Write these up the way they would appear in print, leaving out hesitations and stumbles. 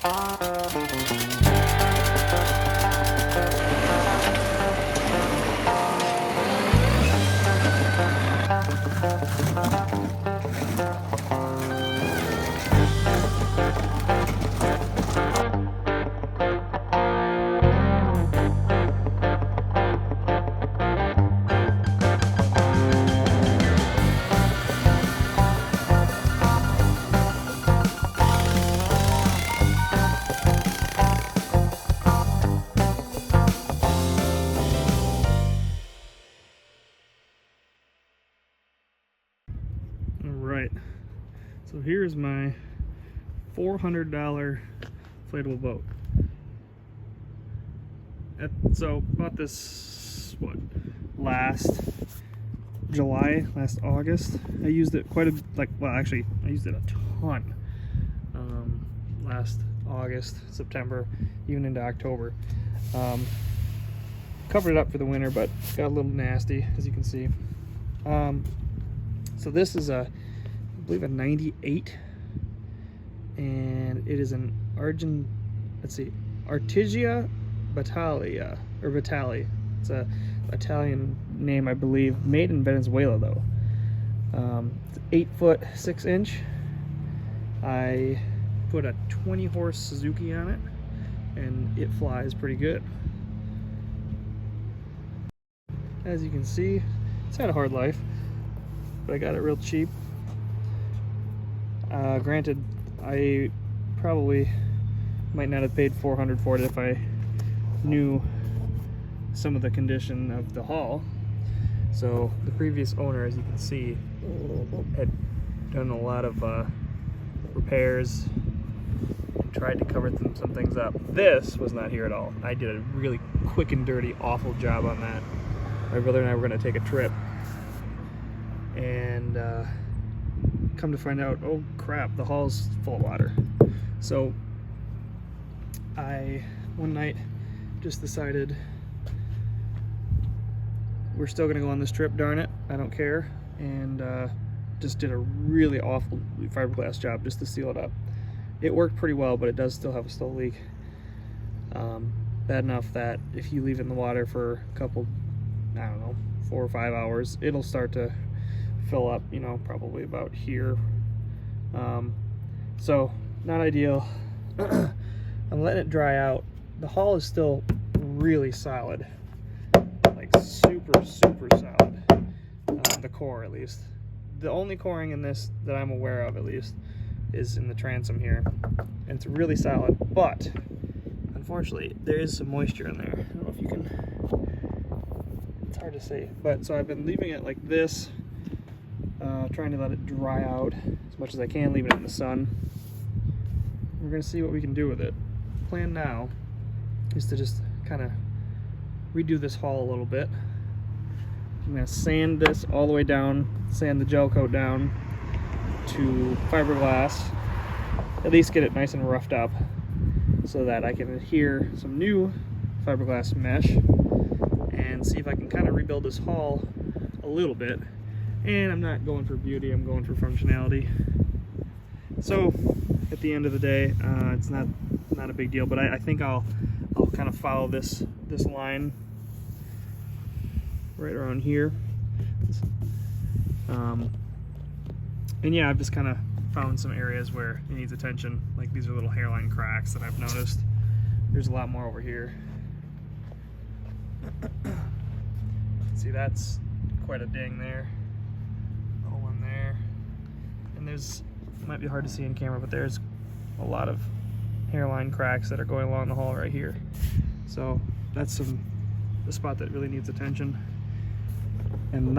Alright, so here's my $400 inflatable boat. So bought this, what, last August. I used it quite a, actually I used it a ton. Last August, September, even into October. Covered it up for the winter, but got a little nasty, as you can see. So this is I believe a 98, and it is an Artigia Battaglia, or Battaglia. It's a Italian name, I believe, made in Venezuela though. It's 8 foot 6 inch. I put a 20 horse Suzuki on it, and it flies pretty good. As you can see, it's had a hard life, but I got it real cheap. Granted, I probably might not have paid $400 for it if I knew some of the condition of the hull. So the previous owner, as you can see, had done a lot of repairs and tried to cover some things up. This was not here at all. I did a really quick and dirty, awful job on that. My brother and I were going to take a trip, and come to find out, oh crap, the hull's full of water. So I, one night, just decided we're still going to go on this trip, darn it, I don't care, and just did a really awful fiberglass job just to seal it up. It worked pretty well, but it does still have a still leak. Bad enough that if you leave it in the water for a couple, I don't know, 4 or 5 hours, it'll start to fill up, you know, probably about here. So not ideal. I'm letting it dry out. The hull is still really solid, like super solid. The core, at least. The only coring in this that I'm aware of, at least, is in the transom here, and it's really solid, but unfortunately there is some moisture in there. I don't know if you can, it's hard to see, but so I've been leaving it like this, trying to let it dry out as much as I can, leaving it in the sun. We're gonna see what we can do with it. Plan now is to just kind of redo this hull a little bit. I'm gonna sand this all the way down, sand the gel coat down to fiberglass, at least get it nice and roughed up so that I can adhere some new fiberglass mesh and see if I can kind of rebuild this hull a little bit. And I'm not going for beauty, I'm going for functionality. So at the end of the day, it's not a big deal, but I think I'll kind of follow this line right around here. And yeah, I've just kind of found some areas where it needs attention. Like these are little hairline cracks that I've noticed. There's a lot more over here. See, that's quite a ding there. A hole in there. And there's, it might be hard to see in camera, but there's a lot of hairline cracks that are going along the hull right here. So that's the spot that really needs attention. And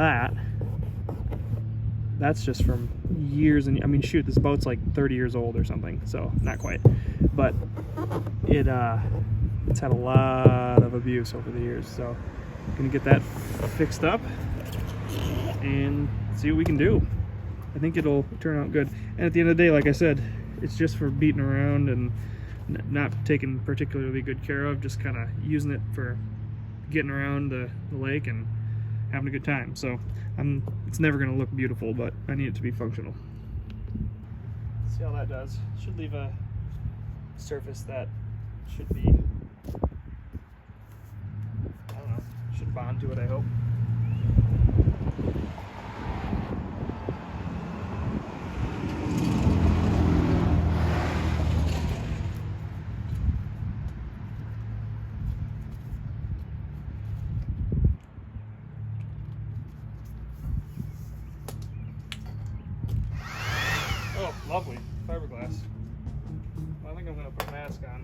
that's just from years, and I mean, shoot, this boat's like 30 years old or something, so not quite, but it's had a lot of abuse over the years. So I'm gonna get that fixed up and see what we can do. I think it'll turn out good. And at the end of the day, like I said, it's just for beating around and not taken particularly good care of, just kind of using it for getting around the lake and having a good time. So it's never going to look beautiful, but I need it to be functional. See how that does. Should leave a surface that should be, I don't know, should bond to it, I hope. Oh, lovely. Fiberglass. I think I'm going to put a mask on.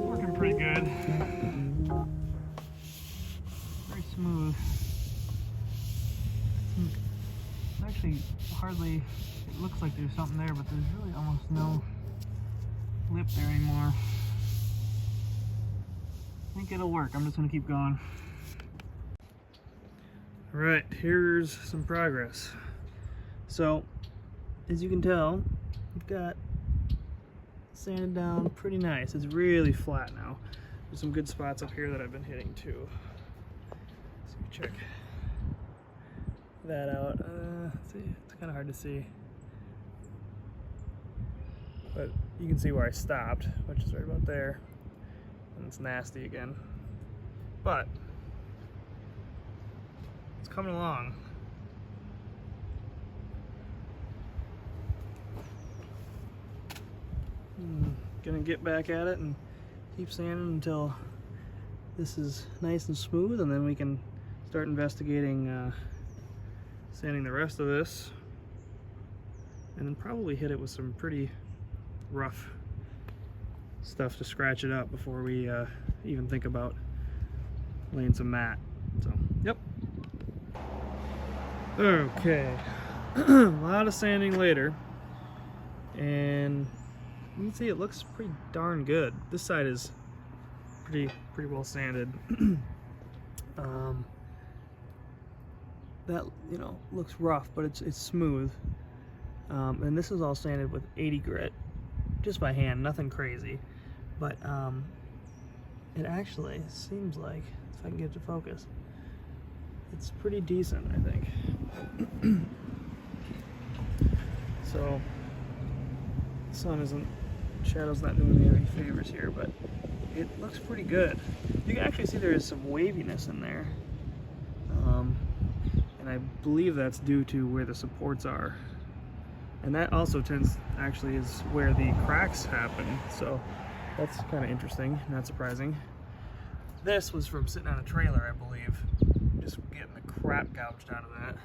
Working pretty good. Very smooth. Actually, hardly, it looks like there's something there, but there's really almost no lip there anymore. I think it'll work. I'm just going to keep going. Alright, here's some progress. So, as you can tell, we've got sanded down pretty nice. It's really flat now. There's some good spots up here that I've been hitting too. So check that out. See, it's kind of hard to see, but you can see where I stopped, which is right about there, and it's nasty again, but it's coming along. Gonna get back at it and keep sanding until this is nice and smooth, and then we can start investigating sanding the rest of this, and then probably hit it with some pretty rough stuff to scratch it up before we even think about laying some mat. So, yep. Okay, a lot of sanding later, and you can see it looks pretty darn good. This side is pretty well sanded. That, you know, looks rough, but it's smooth. And this is all sanded with 80 grit, just by hand, nothing crazy. But it actually seems like, if I can get it to focus, it's pretty decent, I think. So, sun isn't, shadow's not doing me any favors here, but it looks pretty good. You can actually see there is some waviness in there, and I believe that's due to where the supports are, and that also actually is where the cracks happen, so that's kind of interesting, not surprising. This was from sitting on a trailer, I believe, just getting the crap gouged out of that,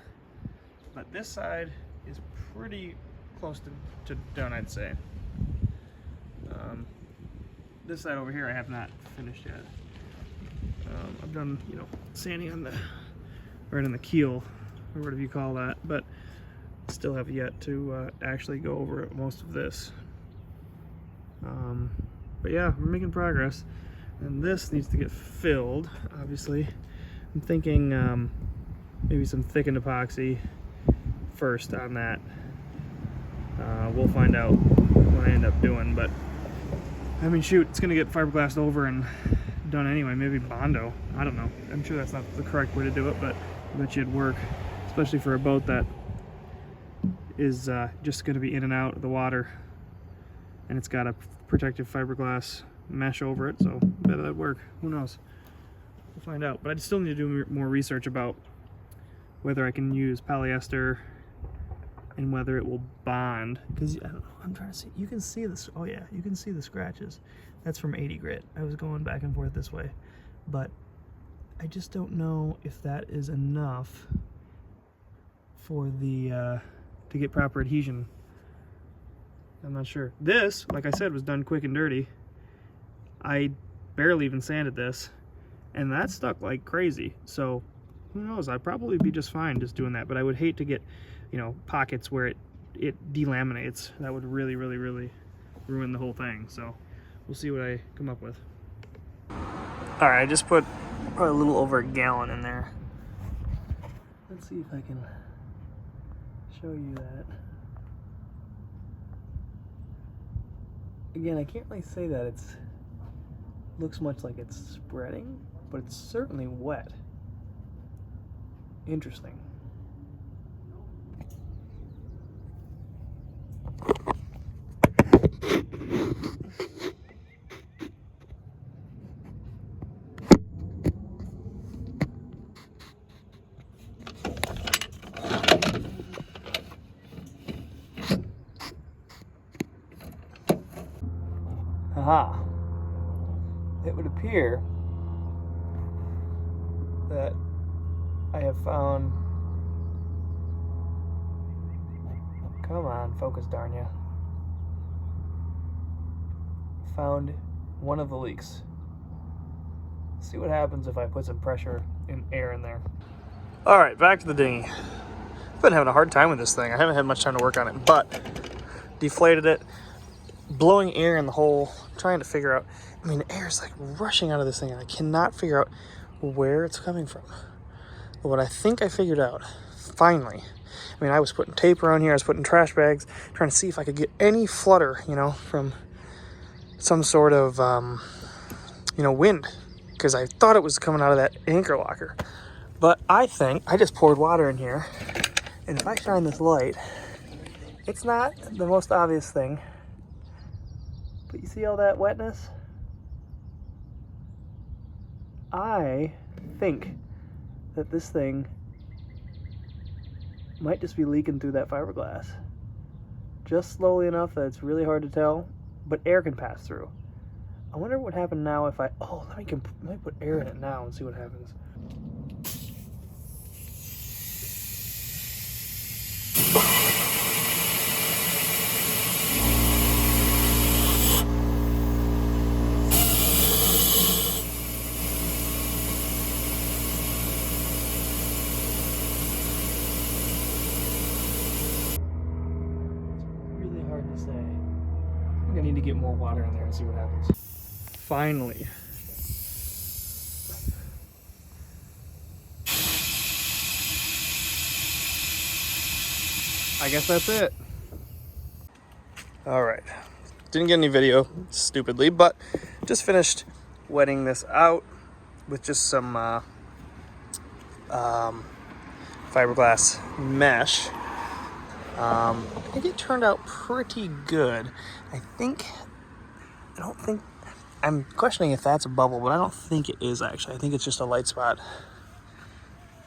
but this side is pretty close to done, I'd say. This side over here I have not finished yet. I've done, you know, sanding on the right on the keel, or whatever you call that, but still have yet to actually go over most of this. But yeah, we're making progress, and this needs to get filled. Obviously, I'm thinking maybe some thickened epoxy first on that. We'll find out what I end up doing, but I mean, shoot, it's gonna get fiberglassed over and done anyway. Maybe Bondo, I don't know. I'm sure that's not the correct way to do it, but I bet you it'd work, especially for a boat that is just gonna be in and out of the water, and it's got a protective fiberglass mesh over it, so I bet that'd work. Who knows? We'll find out. But I still need to do more research about whether I can use polyester and whether it will bond, because I don't know, I'm trying to see, you can see this, oh yeah, you can see the scratches. That's from 80 grit. I was going back and forth this way, but I just don't know if that is enough for the to get proper adhesion. I'm not sure. This, like I said, was done quick and dirty. I barely even sanded this, and that stuck like crazy, so who knows, I'd probably be just fine just doing that, but I would hate to get, you know, pockets where it delaminates. That would really ruin the whole thing. So we'll see what I come up with. All right, I just put probably a little over a gallon in there. Let's see if I can show you that. Again, I can't really say that it's looks much like it's spreading, but it's certainly wet. Interesting. Aha. It would appear that I have found, come on, focus, darn ya, found one of the leaks. See what happens if I put some pressure in air in there. All right, back to the dinghy. I've been having a hard time with this thing. I haven't had much time to work on it, but deflated it, blowing air in the hole, trying to figure out, I mean, air is like rushing out of this thing, and I cannot figure out where it's coming from. But what I think I figured out, finally, I mean, I was putting tape around here, I was putting trash bags, trying to see if I could get any flutter, you know, from some sort of, you know, wind, because I thought it was coming out of that anchor locker. But I think I just poured water in here, and if I shine this light, it's not the most obvious thing, but you see all that wetness? I think that this thing might just be leaking through that fiberglass. Just slowly enough that it's really hard to tell, but air can pass through. I wonder what would happen now if I, oh, let me put air in it now and see what happens. To say. I think I need to get more water in there and see what happens. Finally. I guess that's it. All right. Didn't get any video, stupidly, but just finished wetting this out with just some fiberglass mesh. I think it turned out pretty good. I'm questioning if that's a bubble, but I don't think it is actually. I think it's just a light spot.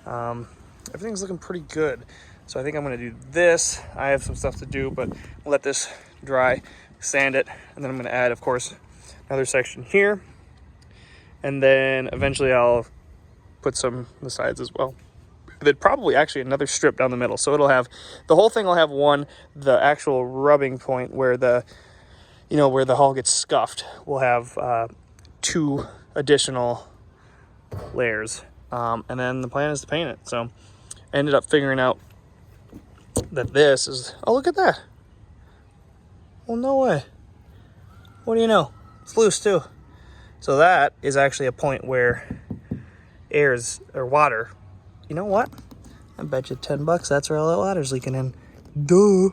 Everything's looking pretty good. So I think I'm gonna do this. I have some stuff to do, but I'll let this dry, sand it, and then I'm gonna add, of course, another section here. And then eventually I'll put some on the sides as well. Then probably actually another strip down the middle. So it'll have, the whole thing will have one, the actual rubbing point where the, you know, where the hull gets scuffed, will have 2 additional layers. And then the plan is to paint it. So I ended up figuring out that this is, oh, look at that. Well, no way. What do you know? It's loose too. So that is actually a point where water, you know what? I bet you $10 that's where all that water's leaking in. Duh.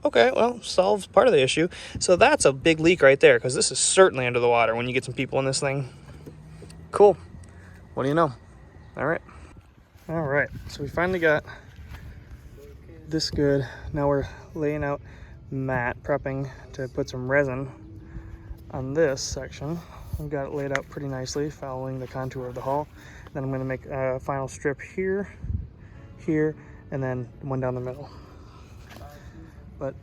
Okay, well, solves part of the issue. So that's a big leak right there, because this is certainly under the water when you get some people in this thing. Cool. What do you know? All right. All right, so we finally got this good. Now we're laying out mat, prepping to put some resin on this section. We've got it laid out pretty nicely, following the contour of the hull. Then I'm gonna make a final strip here, here, and then one down the middle. But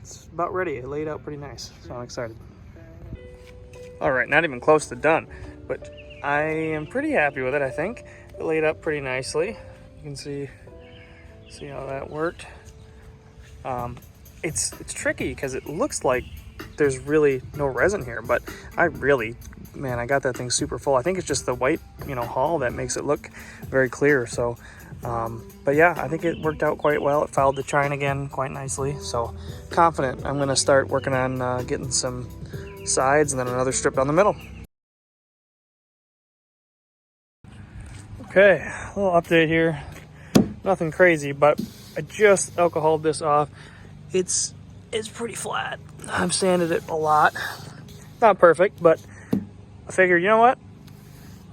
it's about ready. It laid out pretty nice, so I'm excited. All right, not even close to done, but I am pretty happy with it, I think. It laid up pretty nicely. You can see how that worked. It's tricky because it looks like there's really no resin here, but man, I got that thing super full. I think it's just the white, hull that makes it look very clear. So, but yeah, I think it worked out quite well. It fouled the chine again quite nicely. So confident I'm going to start working on getting some sides and then another strip down the middle. Okay, a little update here. Nothing crazy, but I just alcoholed this off. It's pretty flat. I've sanded it a lot. Not perfect, but I figured, you know what?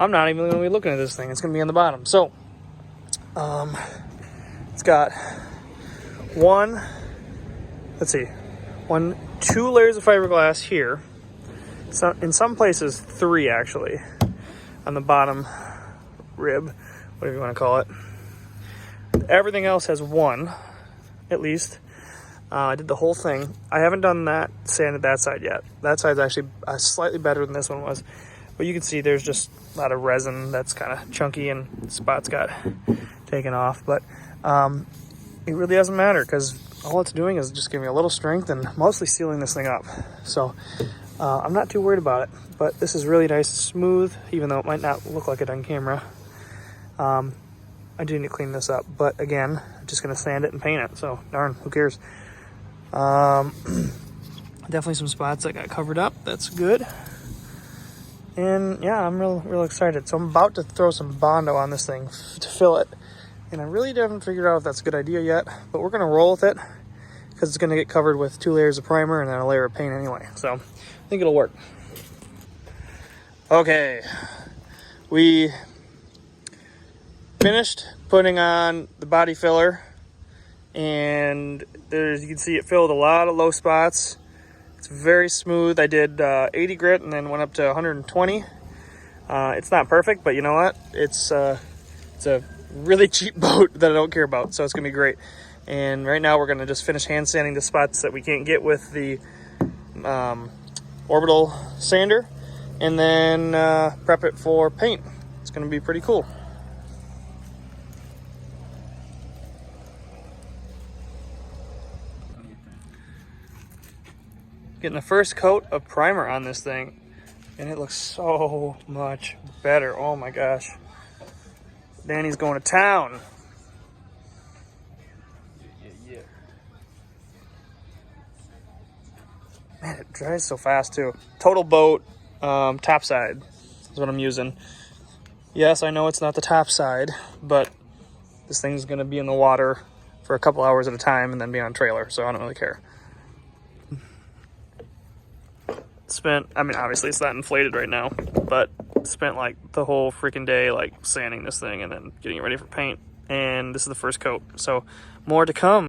I'm not even going to be looking at this thing. It's going to be on the bottom. So, it's got two layers of fiberglass here. So in some places, 3 actually, on the bottom rib, whatever you want to call it. Everything else has 1, at least. I did the whole thing. I haven't done that, sanded that side yet. That side's actually slightly better than this one was. But you can see there's just a lot of resin that's kind of chunky and spots got taken off. But it really doesn't matter because all it's doing is just giving me a little strength and mostly sealing this thing up. So I'm not too worried about it. But this is really nice and smooth, even though it might not look like it on camera. I do need to clean this up. But again, I'm just going to sand it and paint it. So darn, who cares? Definitely some spots that got covered up. That's good. And yeah, I'm real excited. So I'm about to throw some Bondo on this thing to fill it. And I really haven't figured out if that's a good idea yet, but we're gonna roll with it because it's gonna get covered with 2 layers of primer and then a layer of paint anyway. So I think it'll work. Okay, we finished putting on the body filler, and you can see it filled a lot of low spots. It's very smooth. I did 80 grit and then went up to 120. It's not perfect, but you know what? It's a really cheap boat that I don't care about, so it's gonna be great. And right now we're gonna just finish hand sanding the spots that we can't get with the orbital sander, and then prep it for paint. It's gonna be pretty cool. Getting the first coat of primer on this thing, and it looks so much better. Oh my gosh. Danny's going to town. Yeah. Man, it dries so fast too. Total boat, top side is what I'm using. Yes, I know it's not the top side, but this thing's gonna be in the water for a couple hours at a time and then be on trailer, so I don't really care. Obviously it's not inflated right now, but spent like the whole freaking day like sanding this thing and then getting it ready for paint. And this is the first coat, so more to come.